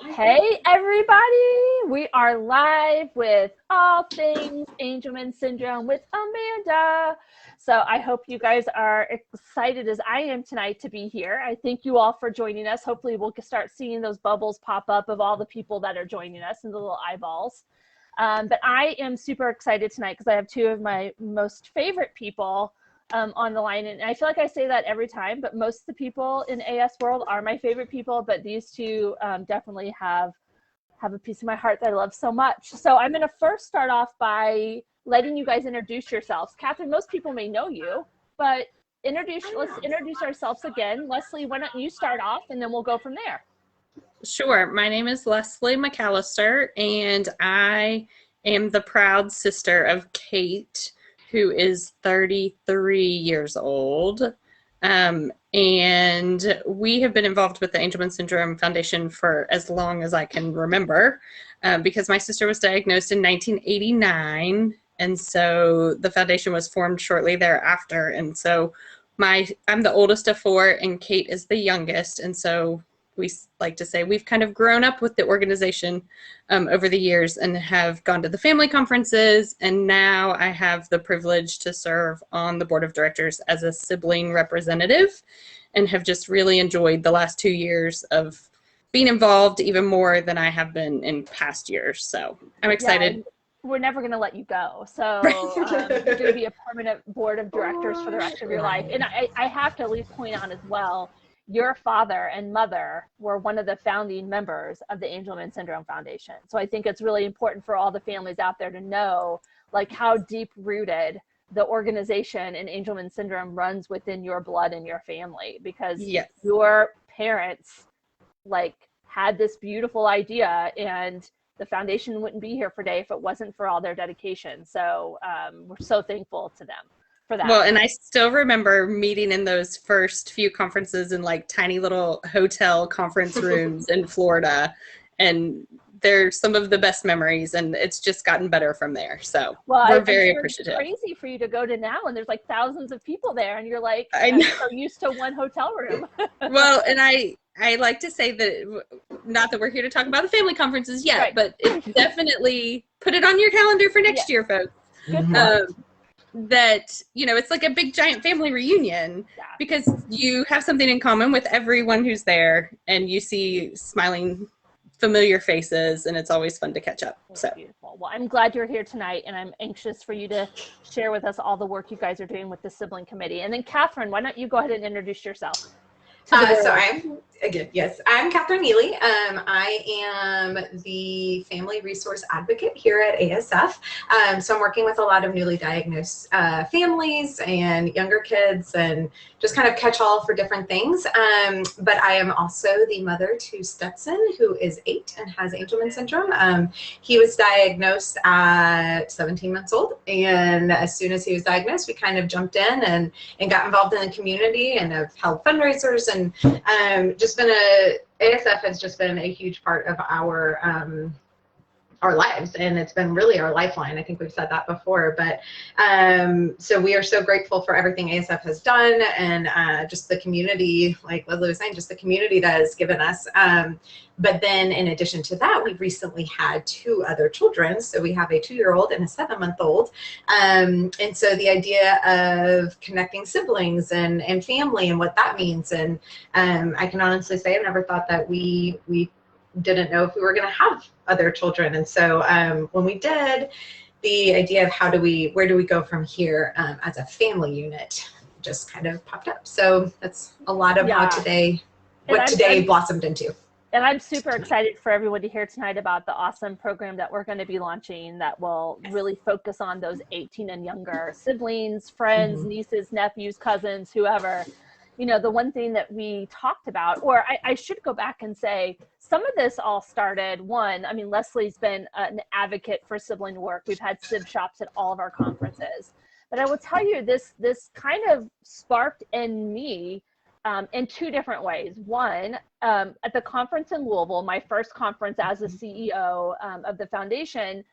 Hey everybody, we are live with All Things Angelman Syndrome with Amanda. So I hope you guys are excited as I am tonight to be here. I thank you all for joining us. Hopefully we'll start seeing those bubbles pop up of all the people that are joining us and the little eyeballs. But I am super excited tonight because I have two of my most favorite people on the line. And I feel like I say that every time, but most of the people in AS world are my favorite people, but these two definitely have a piece of my heart that I love so much. So I'm going to first start off by letting you guys introduce yourselves. Kathryn, most people may know you, but let's introduce ourselves again. Lesley, why don't you start off and then we'll go from there. Sure. My name is Lesley McCallister, and I am the proud sister of Kate, who is 33 years old. And we have been involved with the Angelman Syndrome Foundation for as long as I can remember, because my sister was diagnosed in 1989. And so the foundation was formed shortly thereafter. And so I'm the oldest of four, and Kate is the youngest. And so we like to say we've kind of grown up with the organization over the years and have gone to the family conferences. And now I have the privilege to serve on the board of directors as a sibling representative, and have just really enjoyed the last 2 years of being involved even more than I have been in past years. So I'm excited. Yeah, we're never going to let you go. So you're going to be a permanent board of directors for the rest of your life. And I have to at least point out as well, your father and mother were one of the founding members of the Angelman Syndrome Foundation. So I think it's really important for all the families out there to know like how deep rooted the organization and Angelman Syndrome runs within your blood and your family, because Yes. your parents like had this beautiful idea, and the foundation wouldn't be here today if it wasn't for all their dedication. So we're so thankful to them for that. Well, and I still remember meeting in those first few conferences in like tiny little hotel conference rooms in Florida, and they're some of the best memories, and it's just gotten better from there. So we're very appreciative. It's crazy for you to go to now, and there's like thousands of people there, and you're like, I know. so used to one hotel room. Well, and I like to say that, not that we're here to talk about the family conferences yet, right, but definitely put it on your calendar for next year, folks. That, you know, it's like a big giant family reunion, because you have something in common with everyone who's there, and you see smiling familiar faces, and it's always fun to catch up. So beautiful. Well, I'm glad you're here tonight, and I'm anxious for you to share with us all the work you guys are doing with the sibling committee. And then Kathryn, why don't you go ahead and introduce yourself? So I'm Kathryn Ely. I am the family resource advocate here at ASF. So I'm working with a lot of newly diagnosed families and younger kids, and just kind of catch all for different things. But I am also the mother to Stetson, who is 8 and has Angelman syndrome. He was diagnosed at 17 months old, and as soon as he was diagnosed, we kind of jumped in and got involved in the community, and have held fundraisers, and ASF has just been a huge part of our lives, and it's been really our lifeline. I think we've said that before, but so we are so grateful for everything ASF has done, and just the community, like Lesley was saying, just the community that has given us. But then in addition to that, we recently had 2 other children. So we have a 2-year-old and a 7-month-old. And so the idea of connecting siblings and family and what that means. And I can honestly say I never thought that we didn't know if we were going to have other children. And so when we did, the idea of where do we go from here as a family unit just kind of popped up. So that's a lot of how today blossomed into. And I'm super excited for everyone to hear tonight about the awesome program that we're going to be launching that will really focus on those 18 and younger siblings, friends, nieces, nephews, cousins, whoever. You know, the one thing that we talked about, or I should go back and say, some of this all started, Lesley's been an advocate for sibling work. We've had sib shops at all of our conferences. But I will tell you, this kind of sparked in me in 2 different ways. One, at the conference in Louisville, my first conference as a CEO of the foundation,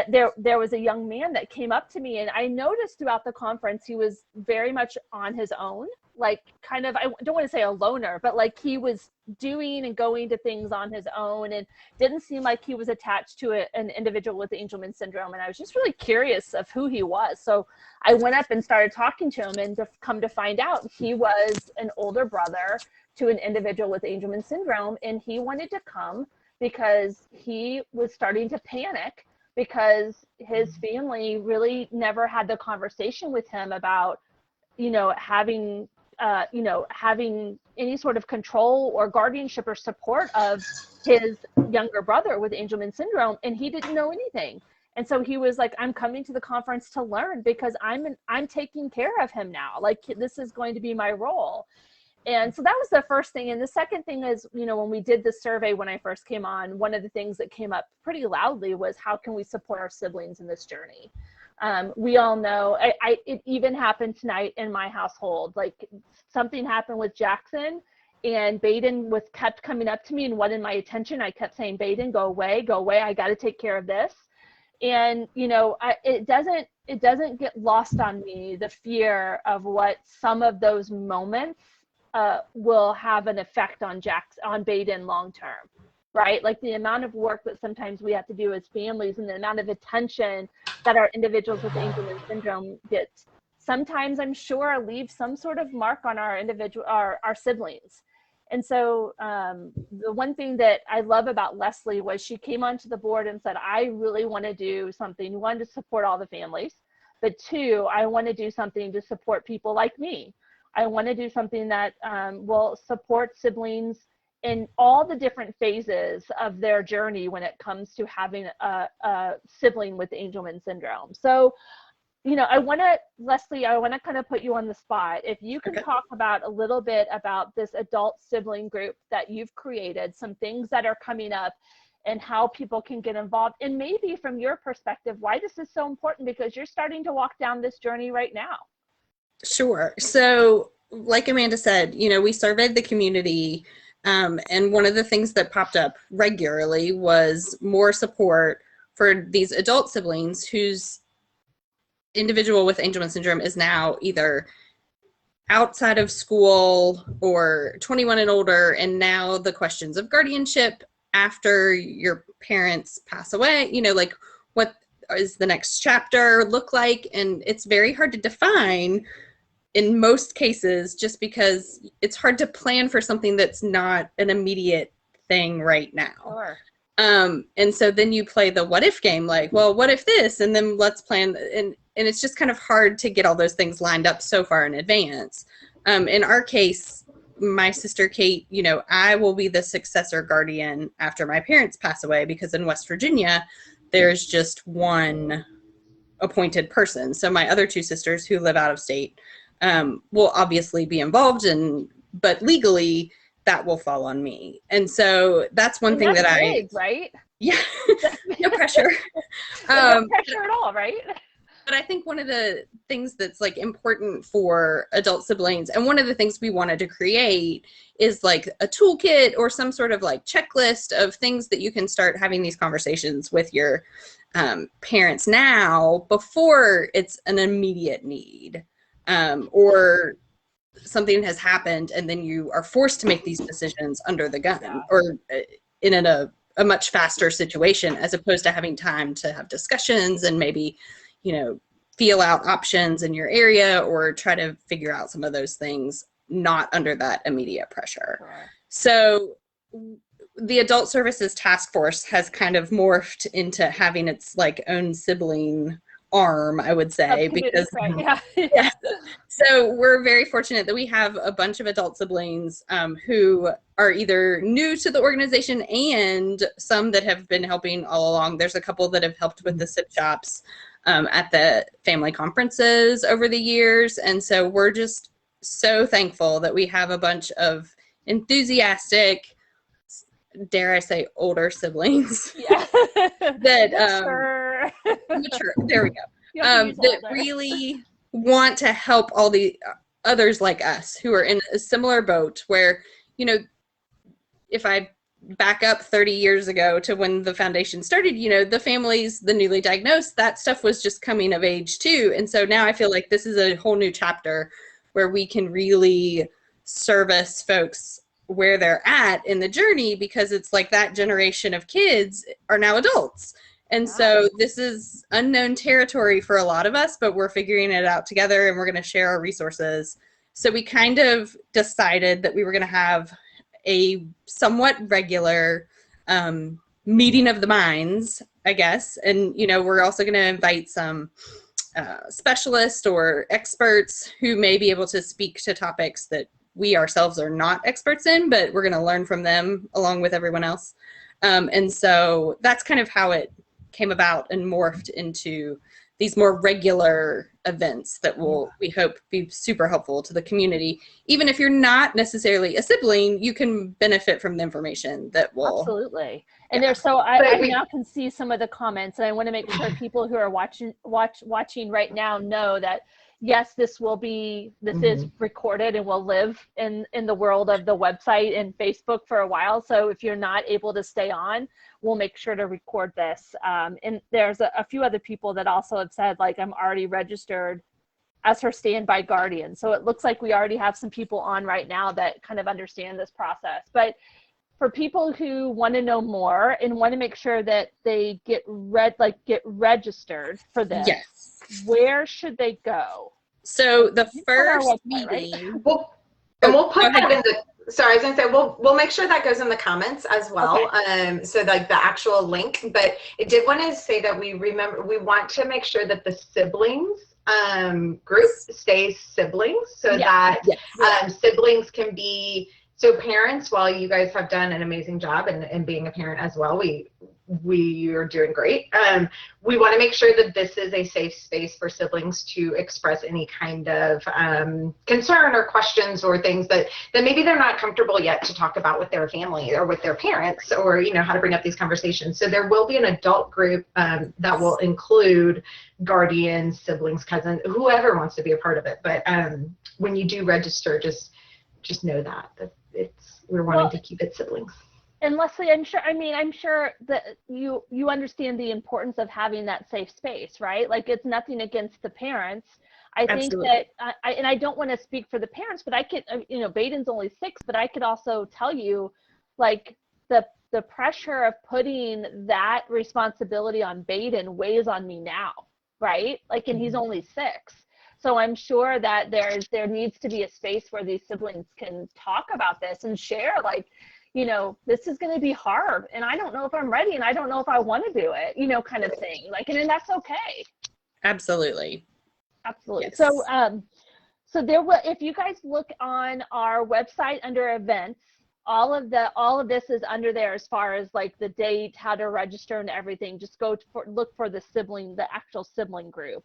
there was a young man that came up to me, and I noticed throughout the conference he was very much on his own. like kind of, I don't want to say a loner, but like he was doing and going to things on his own and didn't seem like he was attached to an individual with Angelman syndrome. And I was just really curious of who he was. So I went up and started talking to him, and to come to find out he was an older brother to an individual with Angelman syndrome. And he wanted to come because he was starting to panic because his family really never had the conversation with him about, having any sort of control or guardianship or support of his younger brother with Angelman syndrome. And he didn't know anything. And so he was like, I'm coming to the conference to learn because I'm taking care of him now. Like, this is going to be my role. And so that was the first thing. And the second thing is, when we did the survey, when I first came on, one of the things that came up pretty loudly was, how can we support our siblings in this journey? We all know, it even happened tonight in my household. Like, something happened with Jackson, and Baden kept coming up to me and wanted my attention. I kept saying, Baden, go away, I got to take care of this. And, it doesn't get lost on me, the fear of what some of those moments will have an effect on Baden long term, right? Like the amount of work that sometimes we have to do as families, and the amount of attention that our individuals with Angelman syndrome get, sometimes I'm sure leave some sort of mark on our siblings. And so the one thing that I love about Lesley was she came onto the board and said, I really want to do something, one, to support all the families, but two, I want to do something to support people like me. I want to do something that will support siblings in all the different phases of their journey when it comes to having a sibling with Angelman syndrome. So, Lesley, I want to kind of put you on the spot. If you can talk about a little bit about this adult sibling group that you've created, some things that are coming up, and how people can get involved. And maybe from your perspective, why this is so important, because you're starting to walk down this journey right now. Sure. So like Amanda said, we surveyed the community, and one of the things that popped up regularly was more support for these adult siblings whose individual with Angelman syndrome is now either outside of school or 21 and older, and now the questions of guardianship after your parents pass away, like what is the next chapter look like? And it's very hard to define in most cases, just because it's hard to plan for something that's not an immediate thing right now. Sure. And so then you play the what if game, like, well, what if this? And then let's plan. And it's just kind of hard to get all those things lined up so far in advance. In our case, my sister Kate, I will be the successor guardian after my parents pass away, because in West Virginia, there's just one appointed person. So my other two sisters who live out of state will obviously be involved, but legally that will fall on me. And so that's one thing that big, right? Yeah, no pressure. No pressure at all, right? But I think one of the things that's like important for adult siblings, and one of the things we wanted to create, is like a toolkit or some sort of like checklist of things that you can start having these conversations with your parents now, before it's an immediate need, or something has happened and then you are forced to make these decisions under the gun, or in a much faster situation, as opposed to having time to have discussions and maybe, feel out options in your area, or try to figure out some of those things not under that immediate pressure. Sure. So the Adult Services Task Force has kind of morphed into having its like own sibling arm, I would say, because yeah. So we're very fortunate that we have a bunch of adult siblings who are either new to the organization, and some that have been helping all along. There's a couple that have helped with the SIP shops at the family conferences over the years. And so we're just so thankful that we have a bunch of enthusiastic, dare I say, older siblings that mature, there we go, that really want to help all the others like us who are in a similar boat, where, if I back up 30 years ago to when the foundation started, the families, the newly diagnosed, that stuff was just coming of age too. And so now I feel like this is a whole new chapter where we can really service folks where they're at in the journey, because it's like that generation of kids are now adults. And so this is unknown territory for a lot of us, but we're figuring it out together, and we're going to share our resources. So we kind of decided that we were going to have a somewhat regular meeting of the minds, I guess. And, you know, we're also going to invite some specialists or experts who may be able to speak to topics that we ourselves are not experts in, but we're going to learn from them along with everyone else. And so that's kind of how it came about and morphed into these more regular events that will, we hope, be super helpful to the community. Even if you're not necessarily a sibling, you can benefit from the information that will. Absolutely. And there's, so I now can see some of the comments, and I want to make sure people who are watching right now know that, yes, this is recorded and will live in the world of the website and Facebook for a while. So if you're not able to stay on, we'll make sure to record this. And there's a few other people that also have said, like, I'm already registered as her standby guardian. So it looks like we already have some people on right now that kind of understand this process. But for people who want to know more and want to make sure that they get registered for this, yes, where should they go? So the first website, meeting, right? We'll put that in the, sorry, I was gonna say, we'll make sure that goes in the comments as well. Okay. So like the actual link, but I did want to say that we want to make sure that the siblings group stays siblings, so that siblings can be, so parents, while you guys have done an amazing job and being a parent as well, we are doing great. We want to make sure that this is a safe space for siblings to express any kind of concern or questions or things that maybe they're not comfortable yet to talk about with their family or with their parents, or, you know, how to bring up these conversations. So there will be an adult group that will include guardians, siblings, cousins, whoever wants to be a part of it. But when you do register, just know that we're wanting to keep it siblings. And Lesley, I'm sure that you understand the importance of having that safe space, right? Like, it's nothing against the parents. I think that, and I don't want to speak for the parents, but I could, you know, Baden's only 6, but I could also tell you, like, the pressure of putting that responsibility on Baden weighs on me now, right? Like, and he's only 6. So I'm sure that there needs to be a space where these siblings can talk about this and share, like, you know, this is going to be hard, and I don't know if I'm ready, and I don't know if I want to do it, you know, kind of thing. Like, and that's okay. Absolutely. Absolutely. Yes. So there will, if you guys look on our website under events, all of this is under there as far as like the date, how to register, and everything. Just look for the actual sibling group.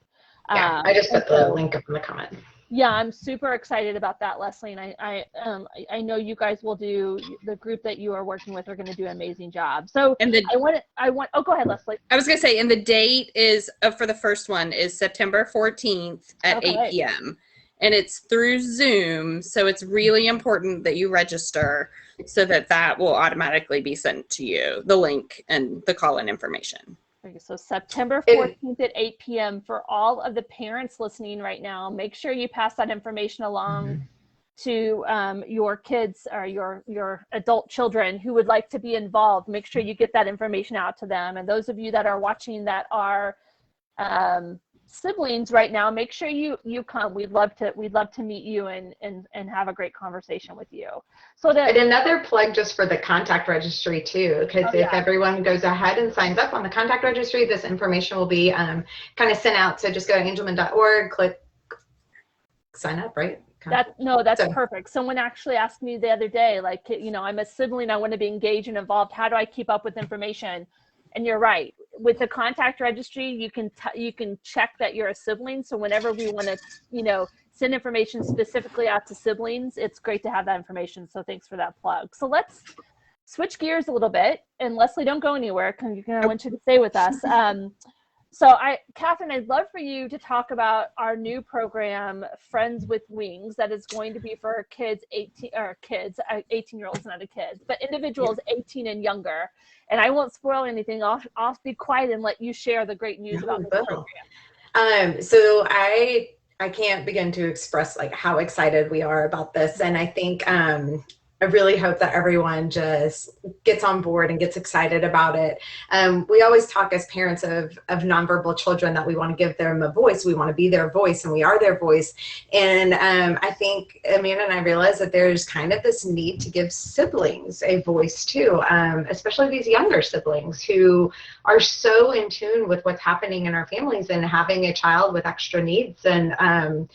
Yeah, I just put the link up in the comment. Yeah, I'm super excited about that, Lesley, and I know you guys will do, the group that you are working with are going to do an amazing job. So, and oh, go ahead, Lesley. I was going to say, and the date is for the first one is September 14th at 8 p.m. and it's through Zoom, so it's really important that you register so that will automatically be sent to you, the link and the call-in information. Okay, so September 14th at 8 p.m. for all of the parents listening right now. Make sure you pass that information along to your kids or your adult children who would like to be involved. Make sure you get that information out to them. And those of you that are watching that are siblings right now, make sure you come. We'd love to meet you and have a great conversation with you. So and another plug just for the contact registry too, because if everyone goes ahead and signs up on the contact registry, this information will be kind of sent out. So just go to angelman.org, click sign up, right? That's perfect. Someone actually asked me the other day, like, you know, I'm a sibling, I want to be engaged and involved. How do I keep up with information? And you're right. With the contact registry, you can check that you're a sibling. So whenever we want to, you know, send information specifically out to siblings, it's great to have that information. So thanks for that plug. So let's switch gears a little bit. And Lesley, don't go anywhere because I want you to stay with us. Kathryn, I'd love for you to talk about our new program, Friends with Wings, that is going to be for kids 18-year-olds, not a kid, but individuals 18 and younger. And I won't spoil anything. I'll be quiet and let you share the great news about this program. So I I can't begin to express like how excited we are about this. And I think I really hope that everyone just gets on board and gets excited about it. We always talk as parents of nonverbal children that we want to give them a voice. We want to be their voice, and we are their voice. And I think Amanda and I realized that there's kind of this need to give siblings a voice too, especially these younger siblings who are so in tune with what's happening in our families, and having a child with extra needs, and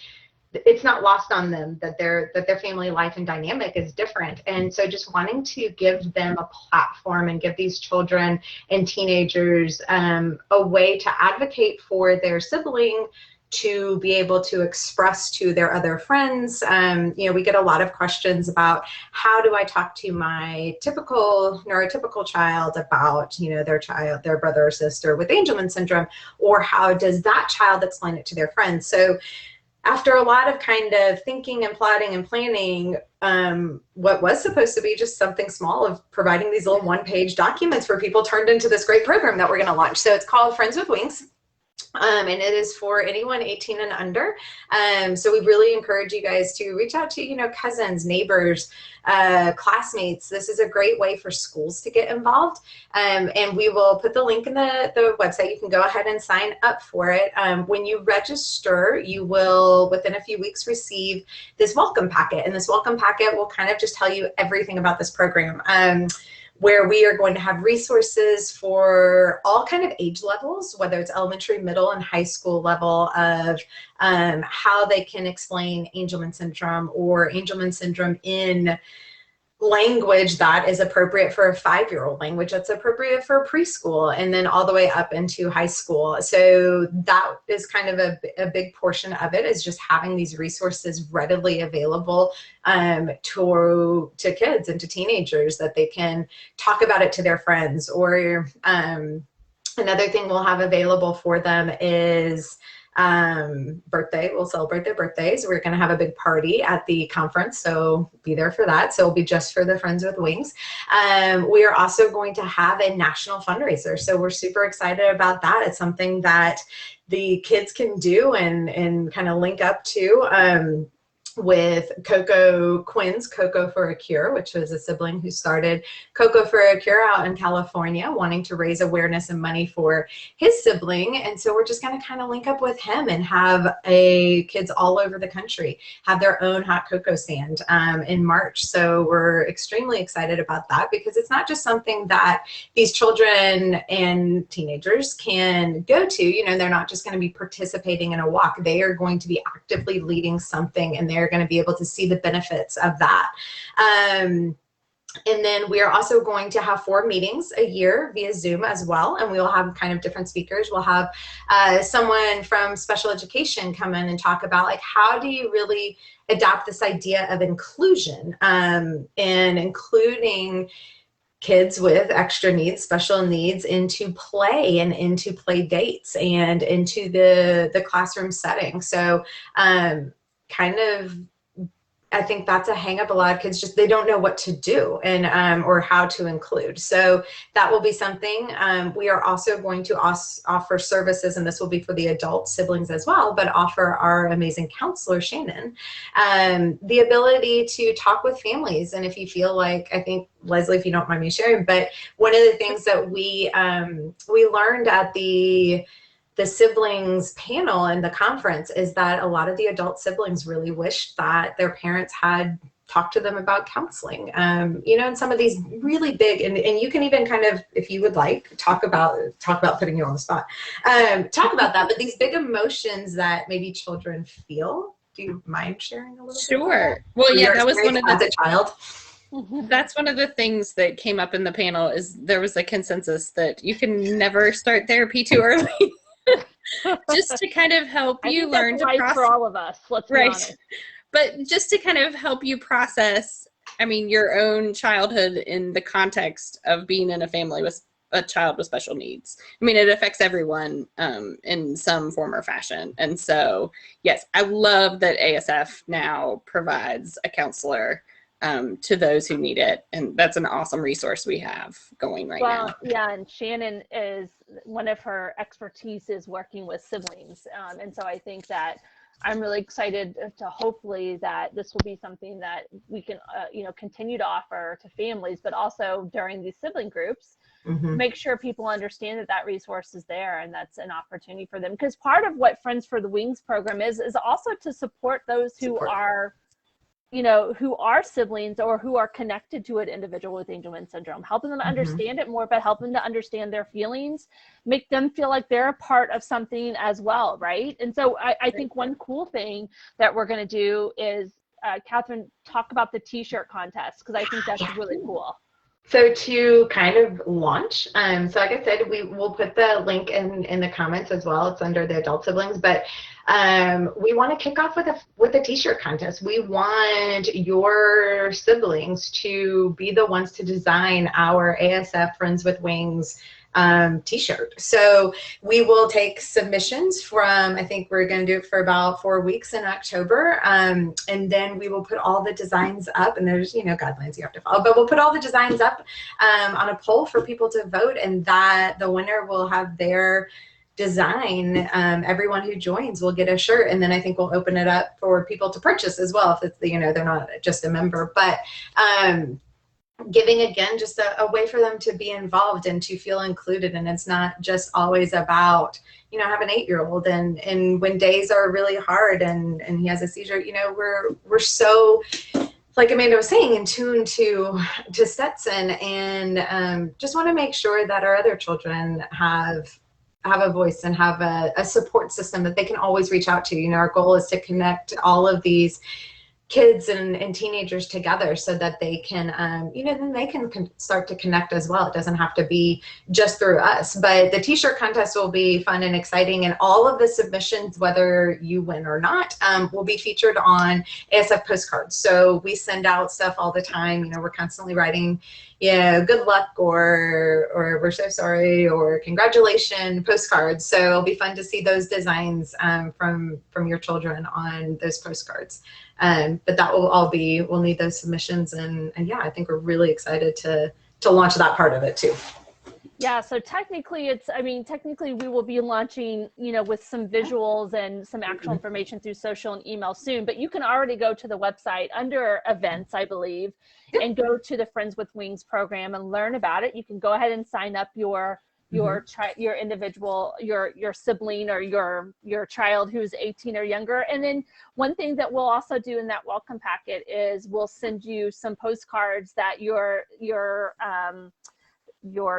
it's not lost on them that their family life and dynamic is different. And so just wanting to give them a platform and give these children and teenagers a way to advocate for their sibling, to be able to express to their other friends. We get a lot of questions about, how do I talk to my typical neurotypical child about, their brother or sister with Angelman syndrome, or how does that child explain it to their friends? So after a lot of kind of thinking and plotting and planning, what was supposed to be just something small of providing these little one-page documents for people turned into this great program that we're going to launch. So it's called Friends with Wings. And it is for anyone 18 and under. So we really encourage you guys to reach out to, cousins, neighbors, classmates. This is a great way for schools to get involved. And we will put the link in the website. You can go ahead and sign up for it. When you register, you will, within a few weeks, receive this welcome packet. And this welcome packet will kind of just tell you everything about this program. Where we are going to have resources for all kind of age levels, whether it's elementary, middle, and high school level, of how they can explain Angelman syndrome, or Angelman syndrome in language that is appropriate for a 5-year-old, language that's appropriate for preschool, and then all the way up into high school. So that is kind of a big portion of it, is just having these resources readily available to kids and to teenagers, that they can talk about it to their friends. Or another thing we'll have available for them is birthday. We'll celebrate their birthdays. We're going to have a big party at the conference, so be there for that. So it'll be just for the Friends with Wings. We are also going to have a national fundraiser, so we're super excited about that. It's something that the kids can do and kind of link up to. With Coco Quinn's Coco for a Cure, which was a sibling who started Coco for a Cure out in California, wanting to raise awareness and money for his sibling. And so we're just going to kind of link up with him and have kids all over the country have their own hot cocoa stand in March. So we're extremely excited about that, because it's not just something that these children and teenagers can go to. They're not just going to be participating in a walk. They are going to be actively leading something, and they're going to be able to see the benefits of that. And then we are also going to have 4 meetings a year via Zoom as well. And we will have kind of different speakers. We'll have someone from special education come in and talk about, like, how do you really adopt this idea of inclusion, and including kids with extra needs, special needs, into play and into play dates and into the classroom setting. So kind of, I think that's a hang up. A lot of kids just, they don't know what to do and or how to include. So that will be something. We are also going to offer services, and this will be for the adult siblings as well, but offer our amazing counselor, Shannon, the ability to talk with families. And if you feel like, I think, Lesley, if you don't mind me sharing, but one of the things that we learned at the siblings panel and the conference is that a lot of the adult siblings really wished that their parents had talked to them about counseling, and some of these really big, and you can even kind of, if you would like, talk about putting you on the spot, talk about that, but these big emotions that maybe children feel. Do you mind sharing a little bit? Sure. Well, yeah, that was one of as a child. That's one of the things that came up in the panel, is there was a consensus that you can never start therapy too early. Just to kind of help you learn to process. For all of us, let's be honest. But just to kind of help you process, your own childhood in the context of being in a family with a child with special needs. It affects everyone in some form or fashion. And so, yes, I love that ASF now provides a counselor to those who need it, and that's an awesome resource we have going right now. Yeah, and Shannon, is one of her expertise is working with siblings, and so I think that I'm really excited to hopefully that this will be something that we can, continue to offer to families, but also during these sibling groups, make sure people understand that that resource is there and that's an opportunity for them. Because part of what Friends for the Wings program is also to support those who are, who are siblings or who are connected to an individual with Angelman syndrome, helping them understand it more, but helping to understand their feelings, make them feel like they're a part of something as well, right? And so I think one cool thing that we're going to do is, Kathryn, talk about the t-shirt contest, because I think that's really cool. So to kind of launch, so like I said, we will put the link in the comments as well. It's under the adult siblings, but we want to kick off with a t-shirt contest. We want your siblings to be the ones to design our ASF Friends with Wings t-shirt. So we will take submissions from, I think we're going to do it for about 4 weeks in October. And then we will put all the designs up, and there's, guidelines you have to follow, but we'll put all the designs up on a poll for people to vote, and that the winner will have their design. Everyone who joins will get a shirt, and then I think we'll open it up for people to purchase as well, if it's, they're not just a member, but giving, again, just a way for them to be involved and to feel included. And it's not just always about, I have an 8-year-old and when days are really hard and he has a seizure, we're so, like Amanda was saying, in tune to Stetson, and just want to make sure that our other children have a voice and have a support system that they can always reach out to. Our goal is to connect all of these kids and teenagers together so that they can, then they can start to connect as well. It doesn't have to be just through us, but the t-shirt contest will be fun and exciting. And all of the submissions, whether you win or not, will be featured on ASF postcards. So we send out stuff all the time. We're constantly writing, good luck, or we're so sorry, or congratulations postcards. So it'll be fun to see those designs from your children on those postcards. But that will all be, we'll need those submissions, and yeah, I think we're really excited to launch that part of it too. Yeah, so technically we will be launching, with some visuals and some actual information through social and email soon, but you can already go to the website under events, I believe, and go to the Friends with Wings program and learn about it. You can go ahead and sign up your individual, your sibling or your child who's 18 or younger. And then one thing that we'll also do in that welcome packet is we'll send you some postcards that your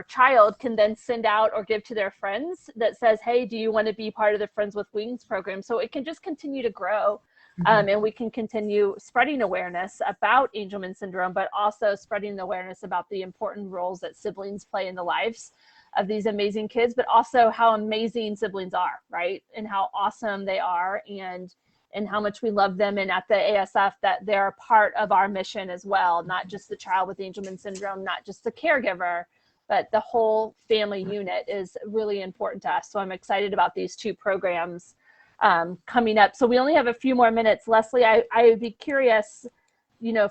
child can then send out or give to their friends that says, hey, do you want to be part of the Friends with Wings program? So it can just continue to grow. And we can continue spreading awareness about Angelman syndrome, but also spreading the awareness about the important roles that siblings play in the lives of these amazing kids, but also how amazing siblings are, right? And how awesome they are, and how much we love them. And at the ASF, that they're a part of our mission as well, not just the child with Angelman syndrome, not just the caregiver, but the whole family unit is really important to us. So I'm excited about these two programs coming up. So we only have a few more minutes. Lesley, I would be curious,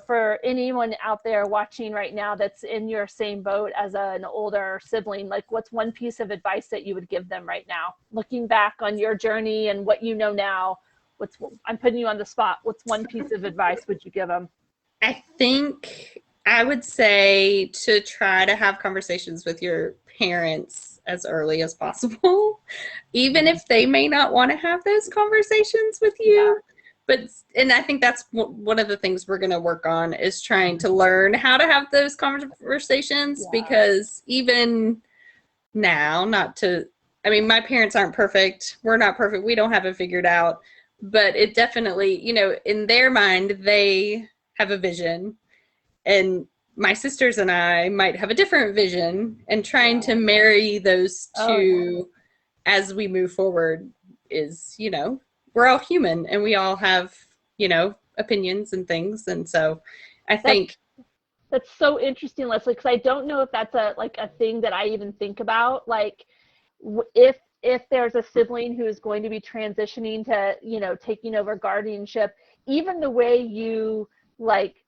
for anyone out there watching right now that's in your same boat as an older sibling, like what's one piece of advice that you would give them right now? Looking back on your journey and what you know now, I'm putting you on the spot. What's one piece of advice would you give them? I think I would say to try to have conversations with your parents as early as possible, even if they may not want to have those conversations with you. Yeah. And I think that's one of the things we're going to work on, is trying to learn how to have those conversations, because even now, my parents aren't perfect. We're not perfect. We don't have it figured out, but it definitely, in their mind, they have a vision, and my sisters and I might have a different vision, and trying to marry those two as we move forward is, we're all human and we all have, opinions and things. And so I think that's so interesting, Lesley, because I don't know if that's a thing that I even think about. Like if there's a sibling who is going to be transitioning to, taking over guardianship, even the way you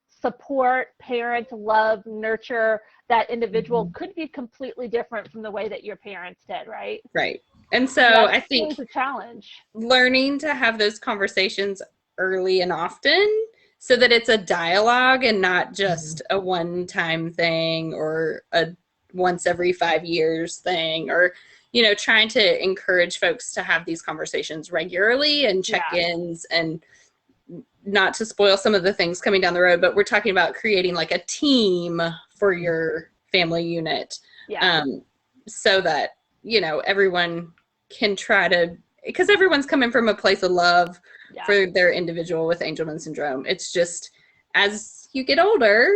support, parent, love, nurture that individual could be completely different from the way that your parents did, right? Right. And so That's I think always a challenge. learning to have those conversations early and often so that it's a dialogue and not just a one-time thing or a once every 5 years thing, or, you know, trying to encourage folks to have these conversations regularly and check-ins, and not to spoil some of the things coming down the road, but we're talking about creating like a team for your family unit. So that, you know, everyone can try to, because everyone's coming from a place of love for their individual with Angelman syndrome. It's just, as you get older,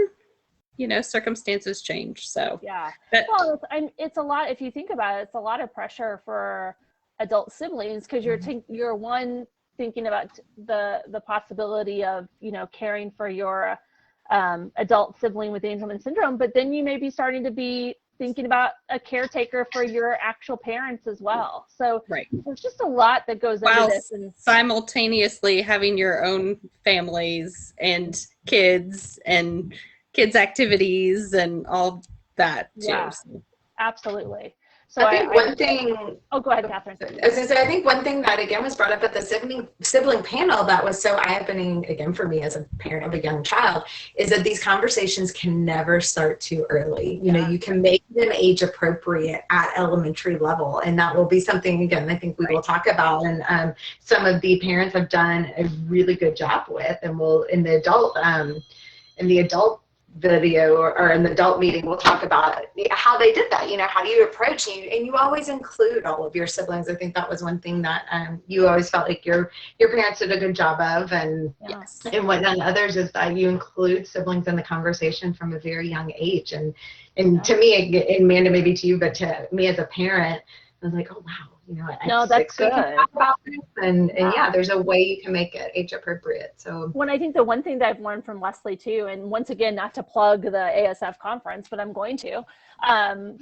you know, circumstances change. So well, it's a lot. If you think about it, it's a lot of pressure for adult siblings, because you're one, thinking about the possibility of, you know, caring for your adult sibling with Angelman syndrome, but then you may be starting to be thinking about a caretaker for your actual parents as well. So there's just a lot that goes into this, and simultaneously having your own families and kids activities and all that too. Yeah, absolutely. So I think one thing. Oh, go ahead, Kathryn. I was going to say, I think one thing that again was brought up at the sibling panel that was so eye-opening again for me as a parent of a young child is that these conversations can never start too early. You know, you can make them age appropriate at elementary level, and that will be something again I think we will talk about, and some of the parents have done a really good job with, and we'll in the adult video or in the adult meeting, we'll talk about how they did that. You know, how do you approach, and you always include all of your siblings. I think that was one thing that you always felt like your parents did a good job of, and what none others is that you include siblings in the conversation from a very young age. And to me, and Amanda, maybe to you, but to me as a parent, I was like, oh wow, you know, at that's 6 we good. can talk about this, and there's a way you can make it age appropriate. So when I think the one thing that I've learned from Lesley too, and once again, not to plug the ASF conference, but I'm going to,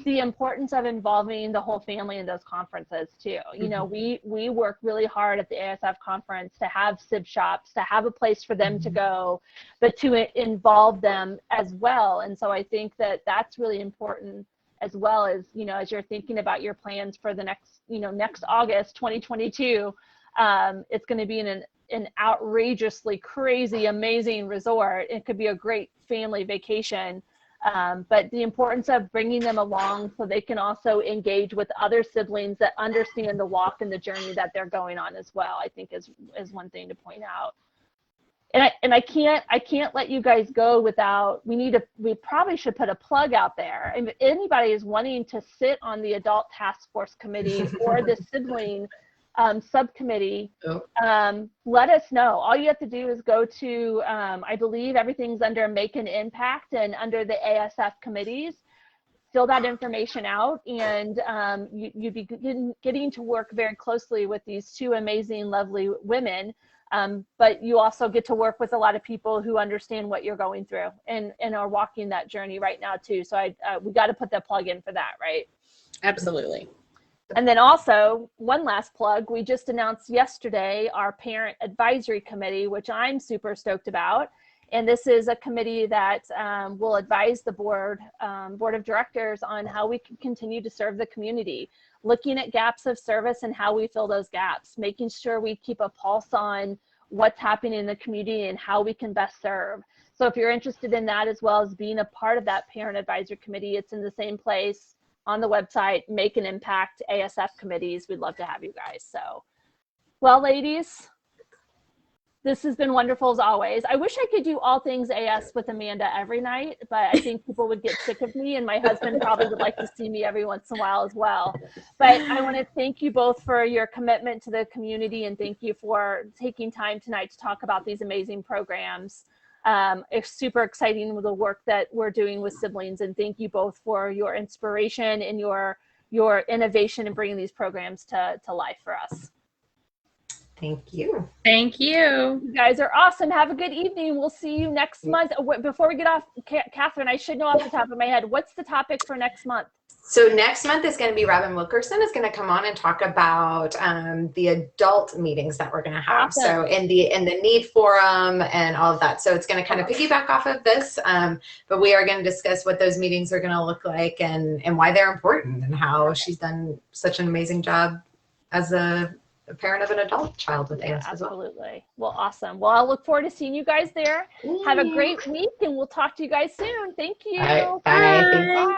the importance of involving the whole family in those conferences too. You know, we work really hard at the ASF conference to have sib shops, to have a place for them to go, but to involve them as well. And so I think that that's really important, as well as, you know, as you're thinking about your plans for the next August 2022, it's going to be in an outrageously crazy, amazing resort. It could be a great family vacation, but the importance of bringing them along so they can also engage with other siblings that understand the walk and the journey that they're going on as well, I think is one thing to point out. And I can't let you guys go without, we probably should put a plug out there. If anybody is wanting to sit on the adult task force committee or the sibling subcommittee, let us know. All you have to do is go to, I believe everything's under Make an Impact and under the ASF committees. Fill that information out, and you'd be getting to work very closely with these two amazing, lovely women. But you also get to work with a lot of people who understand what you're going through and are walking that journey right now too. So we got to put that plug in for that, right? Absolutely. And then also one last plug, we just announced yesterday our parent advisory committee, which I'm super stoked about. And this is a committee that will advise the board of directors on how we can continue to serve the community, looking at gaps of service and how we fill those gaps, making sure we keep a pulse on what's happening in the community and how we can best serve. So if you're interested in that, as well as being a part of that parent advisory committee, it's in the same place on the website, Make an Impact ASF committees. We'd love to have you guys. So, well, ladies, this has been wonderful as always. I wish I could do all things AS with Amanda every night, but I think people would get sick of me, and my husband probably would like to see me every once in a while as well. But I want to thank you both for your commitment to the community, and thank you for taking time tonight to talk about these amazing programs. It's super exciting with the work that we're doing with siblings, and thank you both for your inspiration and your innovation in bringing these programs to life for us. Thank you. Thank you. You guys are awesome. Have a good evening. We'll see you next month. Before we get off, Kathryn, I should know off the top of my head, what's the topic for next month? So next month is going to be Robin Wilkerson is going to come on and talk about the adult meetings that we're going to have. Awesome. So in the need for them and all of that. So it's going to kind of piggyback off of this, but we are going to discuss what those meetings are going to look like and why they're important and how she's done such an amazing job as a parent of an adult child with AS as well. Absolutely. Well, awesome. Well, I'll look forward to seeing you guys there. Have a great week, and we'll talk to you guys soon. Thank you. All right, bye. Bye.